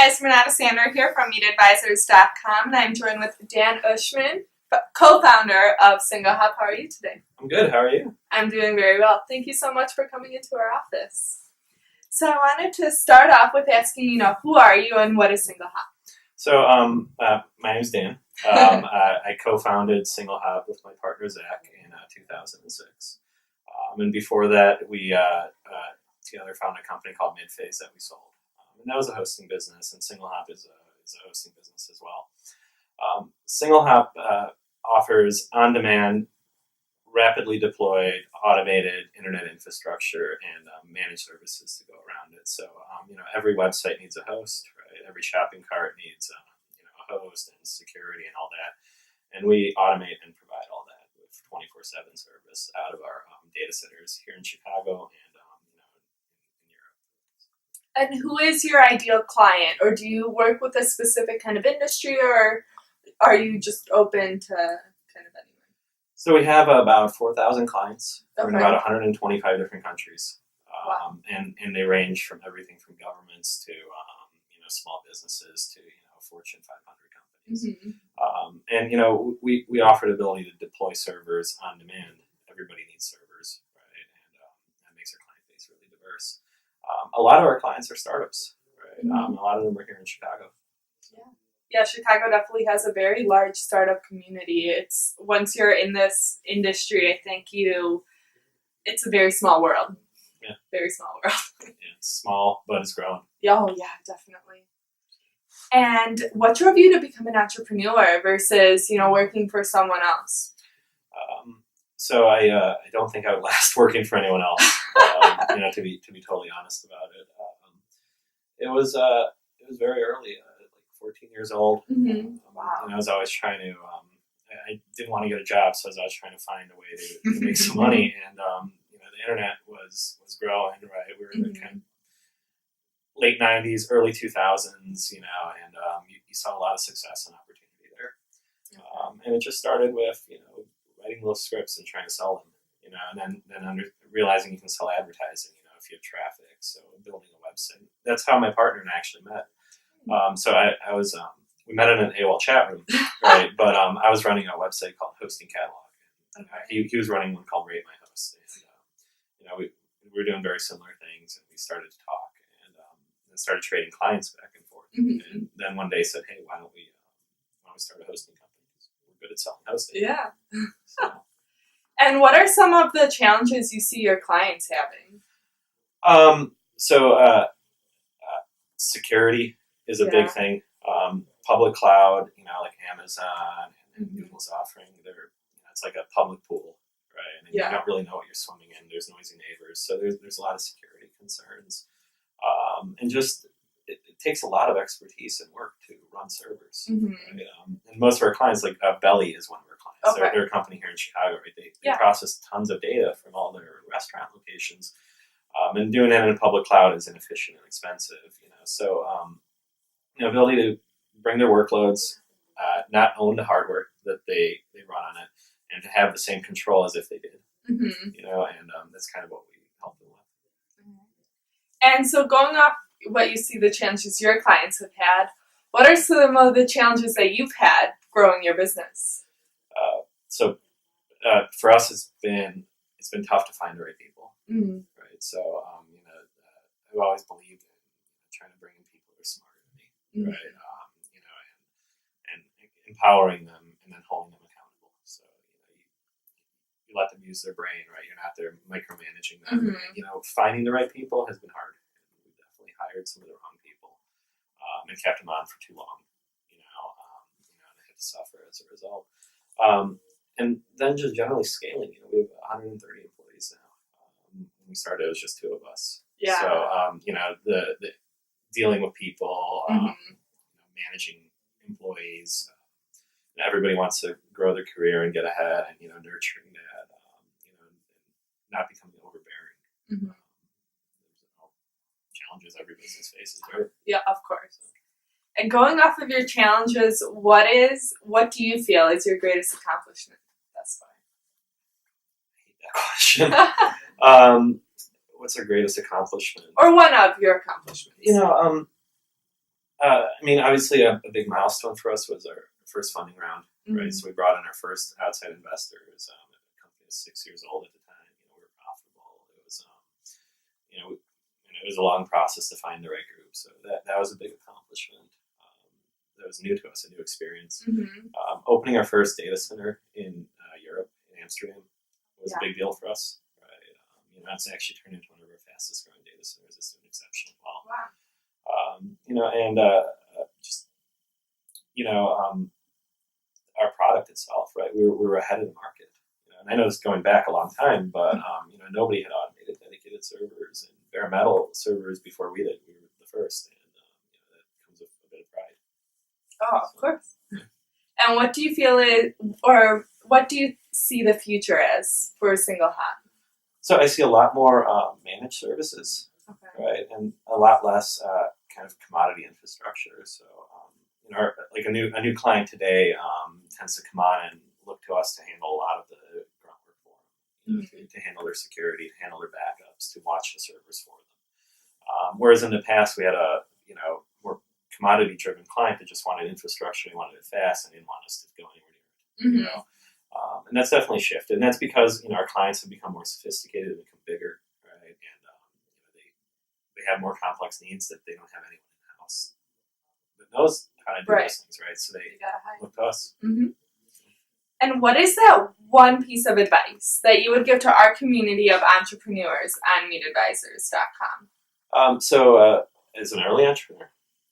guys, Renata Sandor here from MeetAdvisors.com, and I'm joined with Dan Ushman, co-founder of SingleHop. How are you today? I'm good. How are you? I'm doing very well. Thank you so much for coming into our office. So I wanted to start off with asking, who are you and what is SingleHop? So, my name's Dan. I co-founded SingleHop with my partner Zach in 2006, and before that, we together founded a company called Midphase that we sold. And that was a hosting business, and SingleHop is a hosting business as well. SingleHop offers on-demand, rapidly deployed, automated internet infrastructure and managed services to go around it. So, every website needs a host, right? Every shopping cart needs a host and security and all that. And we automate and provide all that with 24/7 service out of our data centers here in Chicago and in Europe. And who is your ideal client? Or do you work with a specific kind of industry, or are you just open to kind of anyone? So we have about 4,000 clients in Okay. about 125 different countries. Wow. And they range from everything from governments to small businesses to Fortune 500 companies. Mm-hmm. And we offer the ability to deploy servers on demand. Everybody needs servers, right? And that makes our client base really diverse. A lot of our clients are startups, right? Mm-hmm. A lot of them are here in Chicago. Yeah, Chicago definitely has a very large startup community. It's once you're in this industry, I think it's a very small world. Yeah. Very small world. Yeah, it's small, but it's growing. Oh, yeah, definitely. And what drove you to become an entrepreneur versus, working for someone else? So I don't think I would last working for anyone else. To be totally honest about it. It was very early, like 14 years old. Mm-hmm. Wow. I was always trying to. I didn't want to get a job, so I was always trying to find a way to make some money. And the internet was growing, right? We were in the kind of late 90s, early 2000s, and you saw a lot of success and opportunity there. And it just started with writing little scripts and trying to sell them, and then realizing you can sell advertising, if you have traffic. So building a website. That's how my partner and I actually met. So I was we met in an AOL chat room, right? But I was running a website called Hosting Catalog. And, he was running one called Rate My Host, and we were doing very similar things, and we started to talk and started trading clients back and forth. Mm-hmm. And then one day said, "Hey, why don't we start a hosting company? We're good at selling hosting." Yeah. So, And what are some of the challenges you see your clients having? Security is a big thing. Public cloud, like Amazon and Google's offering, it's like a public pool, right? And you don't really know what you're swimming in. There's noisy neighbors, so there's a lot of security concerns, and just it takes a lot of expertise and work to run servers. Mm-hmm. Right? And most of our clients, like Belly, is one of our clients. Okay. They're a company here in Chicago. Right? They process tons of data from all their restaurant locations. And doing that in a public cloud is inefficient and expensive, So, ability to bring their workloads, not own the hardware that they run on it, and to have the same control as if they did, and that's kind of what we help them with. And so going off what you see the challenges your clients have had, what are some of the challenges that you've had growing your business? So for us, it's been tough to find the right people. Mm-hmm. Right. So, I've always believed in trying to bring in people who are smarter than me, right? And empowering them and then holding them accountable. So, you let them use their brain, right? You're not there micromanaging them. Mm-hmm. And, finding the right people has been hard. We definitely hired some of the wrong people and kept them on for too long, and they had to suffer as a result. And then just generally scaling, we have 130 employees now. When we started, it was just two of us. Yeah. So, the dealing with people, managing employees, everybody wants to grow their career and get ahead, and nurturing that, and not becoming overbearing. Mm-hmm. There's challenges every business faces, right? Yeah, of course. And going off of your challenges, what do you feel is your greatest accomplishment thus far? I hate that question. What's our greatest accomplishment? Or one of your accomplishments? I mean, obviously, a big milestone for us was our first funding round, right? So we brought in our first outside investors. The company was 6 years old at the time. We were profitable. It was, it was a long process to find the right group. So that was a big accomplishment. That was new to us, a new experience. Opening our first data center in Europe, in Amsterdam, was a big deal for us. Right? It's actually turned into one of our fastest growing data centers. It's doing exceptionally well. Wow. Our product itself, right? We were ahead of the market. And I know this is going back a long time, but nobody had automated dedicated servers and bare metal servers before we did. We were the first, and that comes with a bit of pride. Oh, of course. And what do you feel is, or what do you see the future as for SingleHop? So I see a lot more managed services, right, and a lot less kind of commodity infrastructure. So, like a new client today tends to come on and look to us to handle a lot of the groundwork for them, to handle their security, to handle their backups, to watch the servers for them. Whereas in the past, we had a more commodity-driven client that just wanted infrastructure, they wanted it fast, and didn't want us to go anywhere near it. And that's definitely shifted, and that's because our clients have become more sophisticated and become bigger, right? And they have more complex needs that they don't have anyone in the house that knows how to do those things, right? So they look to us. And what is that one piece of advice that you would give to our community of entrepreneurs on MeetAdvisors.com? So as an early entrepreneur,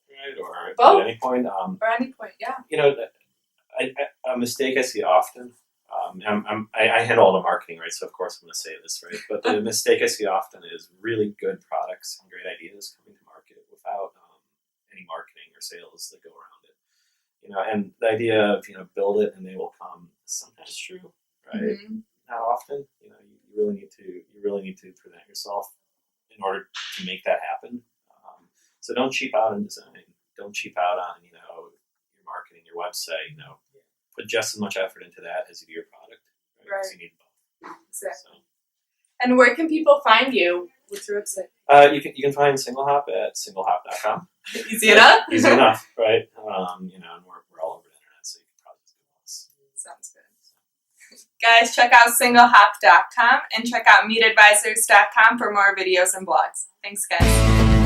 right, or both. At any point, or any point, yeah. A mistake I see often. I handle all the marketing, right? So of course I'm going to say this, right? But the mistake I see often is really good products and great ideas coming to market without any marketing or sales that go around it. And the idea of build it and they will come is sometimes true, right? Not often. You really need to present yourself in order to make that happen. So don't cheap out on design. Don't cheap out on your marketing, your website. Put just as much effort into that as you do your product. Right? Because you need both. Exactly. So. And where can people find you? What's your website? You can find SingleHop at singlehop.com. Easy enough. Easy enough, right? And we're all over the internet, so you can probably just Google us. Sounds good. Guys, check out singlehop.com and check out MeetAdvisors.com for more videos and blogs. Thanks, guys.